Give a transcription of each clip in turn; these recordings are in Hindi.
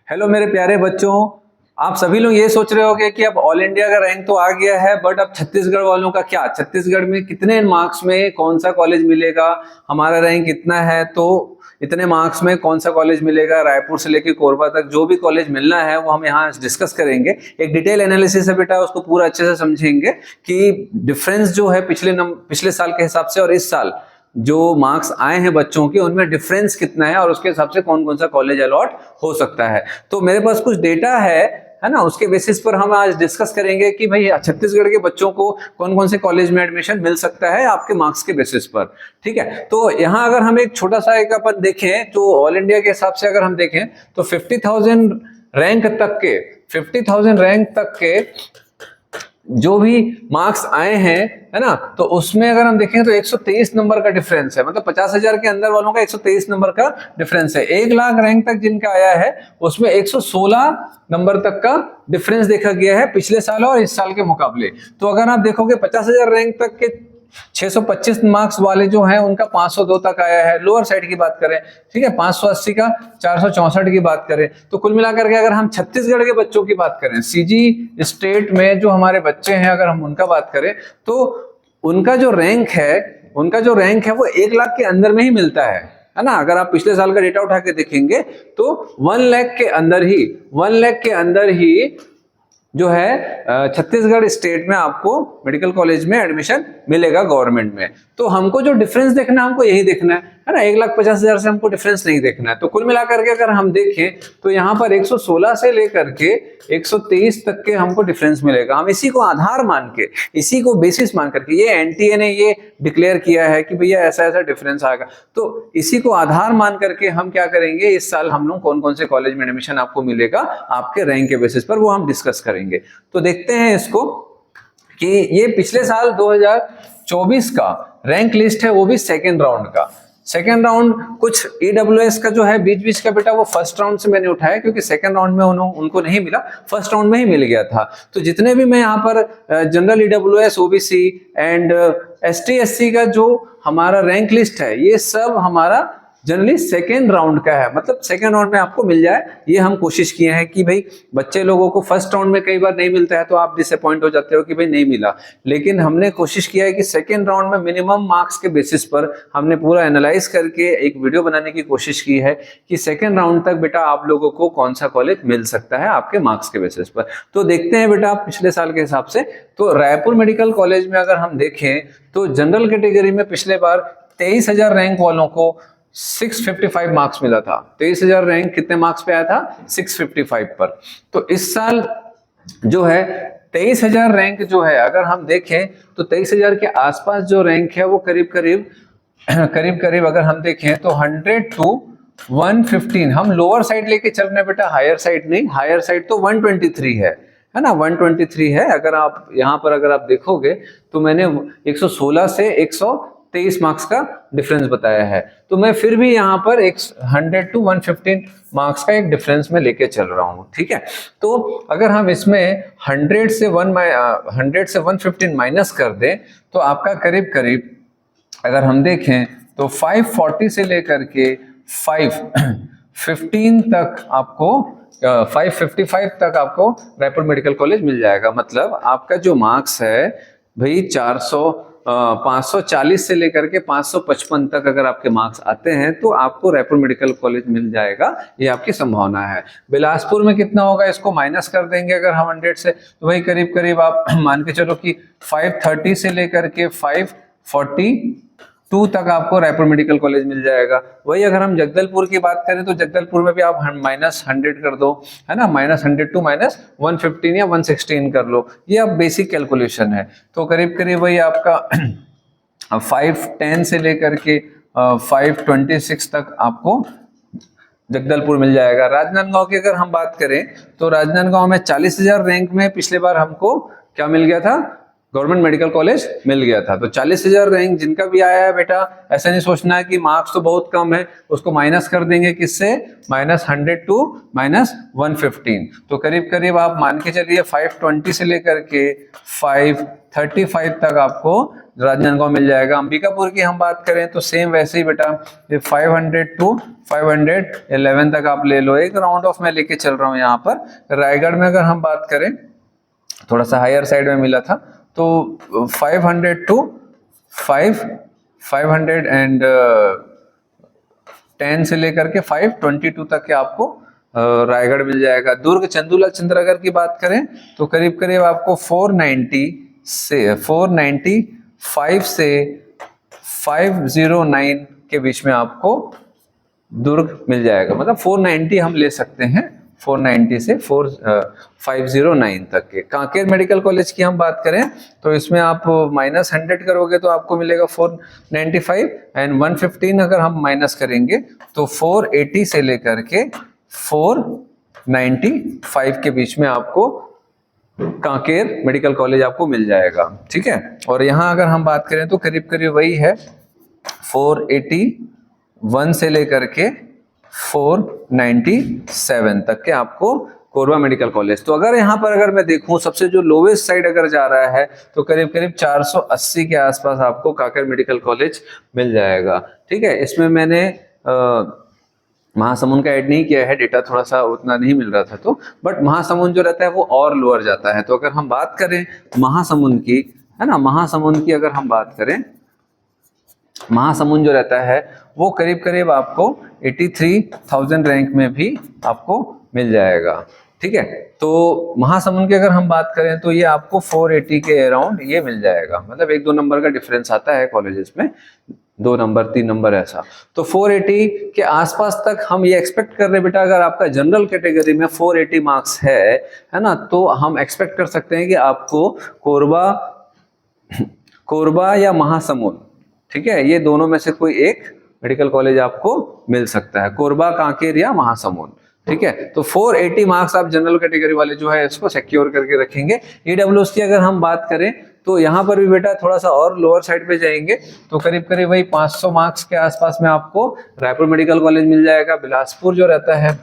हेलो मेरे प्यारे बच्चों, आप सभी लोग ये सोच रहे होंगे कि अब ऑल इंडिया का रैंक तो आ गया है, बट अब छत्तीसगढ़ वालों का क्या? छत्तीसगढ़ में कितने मार्क्स में कौन सा कॉलेज मिलेगा? हमारा रैंक इतना है तो इतने मार्क्स में कौन सा कॉलेज मिलेगा? रायपुर से लेकर कोरबा तक जो भी कॉलेज मिलना है वो हम यहाँ डिस्कस करेंगे। एक डिटेल एनालिसिस है बेटा, उसको पूरा अच्छे से समझेंगे कि डिफरेंस जो है पिछले साल के हिसाब से और इस साल जो मार्क्स आए हैं बच्चों के उनमें डिफरेंस कितना है और उसके हिसाब से कौन कौन सा कॉलेज अलॉट हो सकता है। तो मेरे पास कुछ डेटा है ना, उसके बेसिस पर हम आज डिस्कस करेंगे कि भाई छत्तीसगढ़ के बच्चों को कौन कौन से कॉलेज में एडमिशन मिल सकता है आपके मार्क्स के बेसिस पर। ठीक है, तो यहाँ अगर हम एक छोटा सा एक अपन देखें तो ऑल इंडिया के हिसाब से अगर हम देखें तो 50,000 रैंक तक के 50,000 रैंक तक के जो भी मार्क्स आए हैं, है ना, तो उसमें अगर हम देखें तो 123 नंबर का डिफरेंस है। मतलब 50,000 के अंदर वालों का 123 नंबर का डिफरेंस है। 1 लाख रैंक तक जिनका आया है उसमें 116 नंबर तक का डिफरेंस देखा गया है पिछले साल और इस साल के मुकाबले। तो अगर आप देखोगे 50,000 रैंक तक के 625 मार्क्स वाले जो हैं उनका 502 तक आया है। लोअर साइड की बात करें, ठीक है, 580 का 464 की बात करें, तो कुल मिलाकर के अगर हम छत्तीसगढ़ के बच्चों की बात करें, सीजी स्टेट में जो हमारे बच्चे हैं अगर हम उनका बात करें तो उनका जो रैंक है वो 1 लाख के अंदर में ही मिलता है ना। अगर आप पिछले साल का डेटा उठा के देखेंगे तो 1 लाख के अंदर ही जो है छत्तीसगढ़ स्टेट में आपको मेडिकल कॉलेज में एडमिशन मिलेगा गवर्नमेंट में। तो हमको जो डिफरेंस देखना है हमको यही देखना है ना, 1,50,000 से हमको डिफरेंस नहीं देखना है। तो कुल मिलाकर के अगर हम देखें तो यहाँ पर 116 से लेकर के 123 तक के हमको डिफरेंस मिलेगा। हम इसी को आधार मान के, इसी को बेसिस मान करके, ये एनटीए ने ये डिक्लेयर किया है कि भैया ऐसा ऐसा डिफरेंस आएगा, तो इसी को आधार मान करके हम क्या करेंगे, इस साल हम लोग कौन कौन से कॉलेज में एडमिशन आपको मिलेगा आपके रैंक के बेसिस पर वो हम डिस्कस करेंगे। तो देखते हैं इसको कि ये पिछले साल 2024 का रैंक लिस्ट है, वो भी सेकेंड राउंड। कुछ ईडब्ल्यूएस का जो है बीच बीच का बेटा वो फर्स्ट राउंड से मैंने उठाया क्योंकि सेकंड राउंड में उनको नहीं मिला, फर्स्ट राउंड में ही मिल गया था। तो जितने भी मैं यहाँ पर general EWS, OBC and ST SC का जो हमारा रैंक लिस्ट है ये सब हमारा जनरली सेकेंड राउंड का है। मतलब सेकेंड राउंड में आपको मिल जाए, ये हम कोशिश किए हैं कि भाई बच्चे लोगों को फर्स्ट राउंड में कई बार नहीं मिलता है तो आप डिसअपॉइंट हो जाते हो कि भाई नहीं मिला, लेकिन हमने कोशिश किया है कि सेकेंड राउंड में मिनिमम मार्क्स के बेसिस पर हमने पूरा एनालाइज करके एक वीडियो बनाने की कोशिश की है कि सेकेंड राउंड तक बेटा आप लोगों को कौन सा कॉलेज मिल सकता है आपके मार्क्स के बेसिस पर। तो देखते हैं बेटा पिछले साल के हिसाब से। तो रायपुर मेडिकल कॉलेज में अगर हम देखें तो जनरल कैटेगरी में पिछले बार 23,000 रैंक वालों को 655 मार्क्स मिला था। 23,000 रैंक कितने मार्क्स पे आया था? 655 पर। तो इस साल जो है 23,000 रैंक जो है अगर हम देखें तो 23,000 के आसपास जो रैंक है वो करीब करीब अगर हम देखें तो 100 to 115 हम लोअर साइड लेके चल रहे हैं बेटा, हायर साइड नहीं। हायर साइड तो 123 है ना, 123 है। अगर आप यहाँ पर अगर आप देखोगे तो मैंने 116 से 123 मार्क्स का डिफरेंस बताया है, तो मैं फिर भी यहाँ पर 100 to 115 मार्क्स का एक डिफरेंस में लेके चल रहा हूँ। ठीक है, तो अगर हम इसमें 100 से 115 माइनस कर दें तो आपका करीब अगर हम देखें तो 540 से लेकर के 515 तक आपको 555 तक आपको रायपुर मेडिकल कॉलेज मिल जाएगा। मतलब आपका जो मार्क्स है भाई 540 से लेकर के 555 तक अगर आपके मार्क्स आते हैं तो आपको रायपुर मेडिकल कॉलेज मिल जाएगा, ये आपकी संभावना है। बिलासपुर में कितना होगा, इसको माइनस कर देंगे अगर हम 100 से, तो वही करीब आप मान के चलो कि 530 से लेकर के 542 तक आपको रायपुर मेडिकल कॉलेज मिल जाएगा। वही अगर हम जगदलपुर की बात करें तो जगदलपुर में भी आप -100 कर दो, है ना, -100 to -115 या 116 कर लो, ये अब बेसिक कैलकुलेशन है। तो करीब वही आपका 510 से लेकर के 526 तक आपको जगदलपुर मिल जाएगा। राजनांदगांव की अगर हम बात करें तो राजनांदगांव में 40,000 रैंक में पिछले बार हमको क्या मिल गया था, गवर्नमेंट मेडिकल कॉलेज मिल गया था। तो 40,000 रैंक जिनका भी आया है बेटा, ऐसा नहीं सोचना है कि मार्क्स तो बहुत कम है, उसको माइनस कर देंगे किससे, -100 टू -115। तो करीब करीब आप मान के चलिए 520 से लेकर के 535 तक आपको राजनांदगांव मिल जाएगा। अंबिकापुर की हम बात करें तो सेम वैसे ही बेटा, 500 टू 511 तक आप ले लो, एक राउंड ऑफ मैं लेके चल रहा हूँ यहाँ पर। रायगढ़ में अगर हम बात करें, थोड़ा सा हायर साइड में मिला था, तो 500 टू 510 से लेकर के 522 तक के आपको रायगढ़ मिल जाएगा। दुर्ग चंदूलाल चंद्रनगर की बात करें तो करीब करीब आपको 495 से 509 के बीच में आपको दुर्ग मिल जाएगा। मतलब 490 हम ले सकते हैं, 490 से 509 तक के। कांकेर मेडिकल कॉलेज की हम बात करें तो इसमें आप -100 करोगे तो आपको मिलेगा 495, एंड 115 अगर हम माइनस करेंगे तो 480 से लेकर के 495 के बीच में आपको कांकेर मेडिकल कॉलेज आपको मिल जाएगा। ठीक है, और यहाँ अगर हम बात करें तो करीब करीब वही है, 481 से लेकर के 497 तक के आपको कोरबा मेडिकल कॉलेज। तो अगर यहाँ पर अगर मैं देखूं सबसे जो लोवेस्ट साइड अगर जा रहा है तो करीब करीब 480 के आसपास आपको कांकेर मेडिकल कॉलेज मिल जाएगा। ठीक है, इसमें मैंने महासमुंद का ऐड नहीं किया है, डेटा थोड़ा सा उतना नहीं मिल रहा था तो, बट महासमुंद जो रहता है वो और लोअर जाता है। तो अगर हम बात करें महासमुंद की, है ना, महासमुंद की अगर हम बात करें, महासमुंद जो रहता है वो करीब करीब आपको 83,000 रैंक में भी आपको मिल जाएगा। ठीक है, तो महासमुंद की अगर हम बात करें तो ये आपको 480 के अराउंड ये मिल जाएगा। मतलब 1-2 नंबर का डिफरेंस आता है कॉलेजेस में, 2 नंबर 3 नंबर ऐसा। तो 480 के आसपास तक हम ये एक्सपेक्ट कर रहे हैं बेटा, अगर आपका जनरल कैटेगरी में 480 मार्क्स है ना, तो हम एक्सपेक्ट कर सकते हैं कि आपको कोरबा या महासमुंद, ठीक है, ये दोनों में से कोई एक मेडिकल कॉलेज आपको मिल सकता है, कोरबा, कांकेर या महासमुंद। ठीक है, तो 480 मार्क्स आप जनरल कैटेगरी वाले जो है इसको सिक्योर करके रखेंगे। ईडब्ल्यूएस की अगर हम बात करें तो यहाँ पर भी बेटा थोड़ा सा और लोअर साइड पे जाएंगे तो करीब करीब वही 500 मार्क्स के आसपास में आपको रायपुर मेडिकल कॉलेज मिल जाएगा। बिलासपुर जो रहता है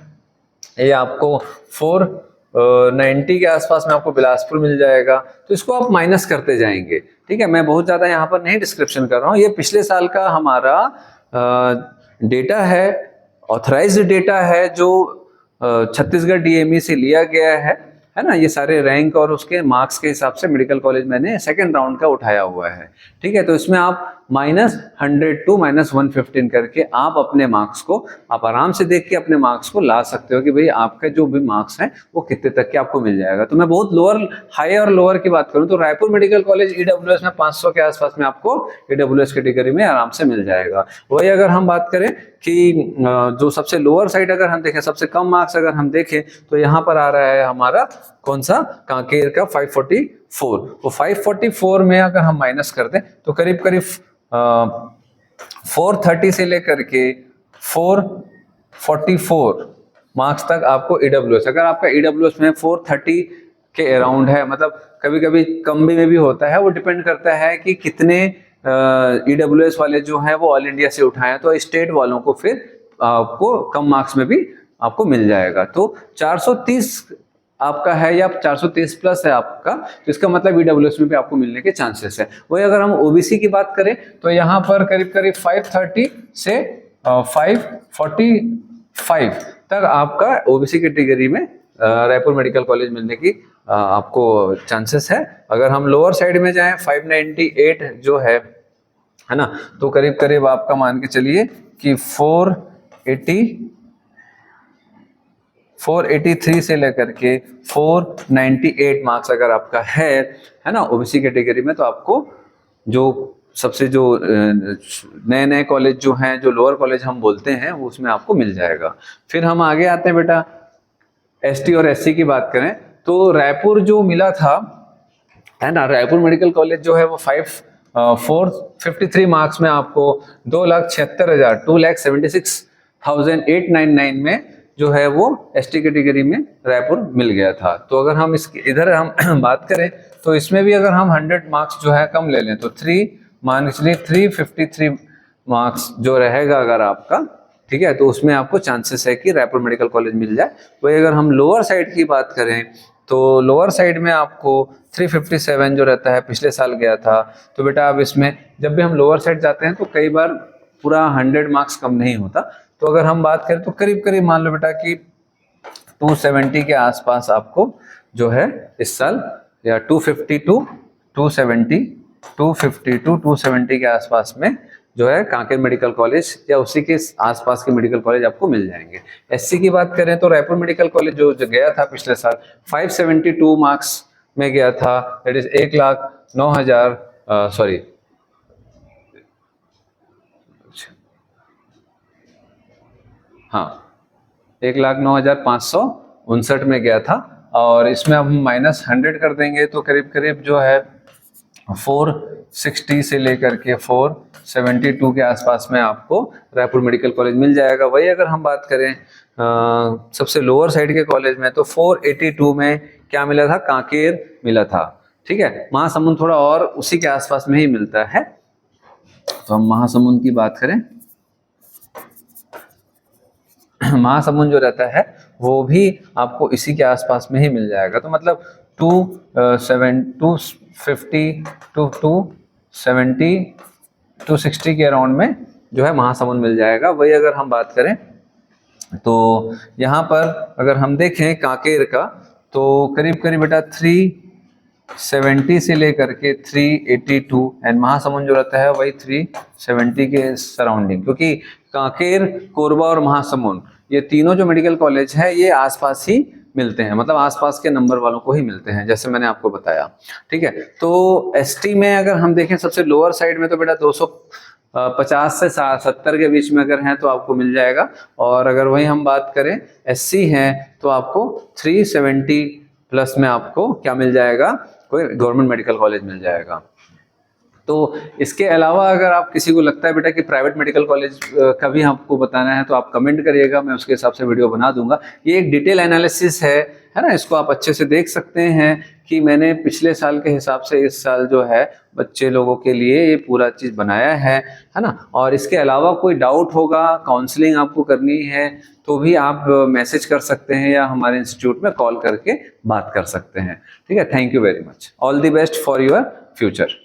ये आपको 490 के आसपास में आपको बिलासपुर मिल जाएगा। तो इसको आप माइनस करते जाएंगे। ठीक है, मैं बहुत ज्यादा यहाँ पर नहीं डिस्क्रिप्शन कर रहा हूँ, ये पिछले साल का हमारा डेटा है, ऑथराइज्ड डेटा है, जो छत्तीसगढ़ डीएमई से लिया गया है ना। ये सारे रैंक और उसके मार्क्स के हिसाब से मेडिकल कॉलेज मैंने सेकंड राउंड का उठाया हुआ है। ठीक है, तो इसमें आप -100 टू -115 करके आप अपने मार्क्स को आप आराम से देख के अपने मार्क्स को ला सकते हो कि भाई आपके जो भी मार्क्स हैं वो कितने तक के आपको मिल जाएगा। तो मैं बहुत लोअर, हाई और लोअर की बात करूं तो रायपुर मेडिकल कॉलेज ईडब्ल्यूएस में 500 के आसपास में आपको ईडब्ल्यूएस कैटेगरी में आराम से मिल जाएगा। वही अगर हम बात करें कि जो सबसे लोअर साइड अगर हम देखें, सबसे कम मार्क्स अगर हम देखें तो यहाँ पर आ रहा है हमारा कौन सा, कांकेर का 544। तो 544 में अगर हम माइनस कर दें तो करीब करीब 430 से लेकर के 444 मार्क्स तक आपको ईडब्ल्यूएस, अगर आपका ईडब्ल्यूएस में 430 के अराउंड है, मतलब कभी कभी कम भी में भी होता है, वो डिपेंड करता है कि कितने ईडब्ल्यूएस वाले जो हैं वो ऑल इंडिया से उठाए, तो स्टेट वालों को फिर आपको कम मार्क्स में भी आपको मिल जाएगा। तो 430 आपका है या 430 प्लस है आपका, तो इसका मतलब ईडब्ल्यूएस में भी आपको मिलने के चांसेस है। वही अगर हम ओबीसी की बात करें तो यहाँ पर करीब करीब 530 से 545 तक आपका ओबीसी कैटेगरी में रायपुर मेडिकल कॉलेज मिलने की आपको चांसेस है। अगर हम लोअर साइड में जाएं 598 जो है ना, तो करीब करीब आपका मान के चलिए कि 483 से लेकर के 498 मार्क्स अगर आपका है ना ओबीसी कैटेगरी में, तो आपको जो सबसे जो नए नए कॉलेज जो हैं, जो लोअर कॉलेज हम बोलते हैं, वो उसमें आपको मिल जाएगा। फिर हम आगे आते हैं बेटा, एसटी और एससी की बात करें तो रायपुर जो मिला था, है ना, रायपुर मेडिकल कॉलेज जो है वो 453 मार्क्स में आपको 2,76,899 में जो है वो एसटी कैटेगरी में रायपुर मिल गया था। तो अगर हम इसके इधर हम बात करें तो इसमें भी अगर हम 100 मार्क्स जो है कम ले लें तो 353 मार्क्स जो रहेगा अगर आपका, ठीक है, तो उसमें आपको चांसेस है कि रायपुर मेडिकल कॉलेज मिल जाए। वही अगर हम लोअर साइड की बात करें तो लोअर साइड में आपको 357 जो रहता है पिछले साल गया था। तो बेटा अब इसमें जब भी हम लोअर साइड जाते हैं तो कई बार पूरा 100 मार्क्स कम नहीं होता। तो अगर हम बात करें तो करीब करीब मान लो बेटा कि 270 के आसपास आपको जो है इस साल, या 250 के आसपास में जो है कांकेर मेडिकल कॉलेज या उसी के आसपास के मेडिकल कॉलेज आपको मिल जाएंगे। एससी की बात करें तो रायपुर मेडिकल कॉलेज जो गया था पिछले साल 572 मार्क्स में गया था, दैट इज 1,09,000 सॉरी हाँ 1,09,559 में गया था। और इसमें अब हम -100 कर देंगे तो करीब करीब जो है 460 से लेकर के 472 के आसपास में आपको रायपुर मेडिकल कॉलेज मिल जाएगा। वही अगर हम बात करें सबसे लोअर साइड के कॉलेज में तो 482 में क्या मिला था, कांकेर मिला था, ठीक है। महासमुंद थोड़ा और उसी के आसपास में ही मिलता है। तो हम महासमुंद की बात करें, महासमुंद जो रहता है वो भी आपको इसी के आसपास में ही मिल जाएगा। तो मतलब 260 के अराउंड में जो है महासमुंद मिल जाएगा। वही अगर हम बात करें तो यहाँ पर अगर हम देखें कांकेर का तो करीब करीब बेटा 370 से लेकर के 382 एंड महासमुंद जो रहता है वही 370 के सराउंडिंग, क्योंकि कांकेर, कोरबा और महासमुंद ये तीनों जो मेडिकल कॉलेज है ये आसपास ही मिलते हैं, मतलब आसपास के नंबर वालों को ही मिलते हैं, जैसे मैंने आपको बताया, ठीक है। तो एसटी में अगर हम देखें सबसे लोअर साइड में तो बेटा 250 से 70 के बीच में अगर हैं तो आपको मिल जाएगा। और अगर वही हम बात करें एससी हैं तो आपको 370 प्लस में आपको क्या मिल जाएगा, कोई गवर्नमेंट मेडिकल कॉलेज मिल जाएगा। तो इसके अलावा अगर आप किसी को लगता है बेटा कि प्राइवेट मेडिकल कॉलेज का भी आपको बताना है तो आप कमेंट करिएगा, मैं उसके हिसाब से वीडियो बना दूंगा। ये एक डिटेल एनालिसिस है ना, इसको आप अच्छे से देख सकते हैं कि मैंने पिछले साल के हिसाब से इस साल जो है बच्चे लोगों के लिए ये पूरा चीज़ बनाया है ना। और इसके अलावा कोई डाउट होगा, काउंसलिंग आपको करनी है तो भी आप मैसेज कर सकते हैं या हमारे इंस्टीट्यूट में कॉल करके बात कर सकते हैं, ठीक है। Thank you very much, all the best for your future.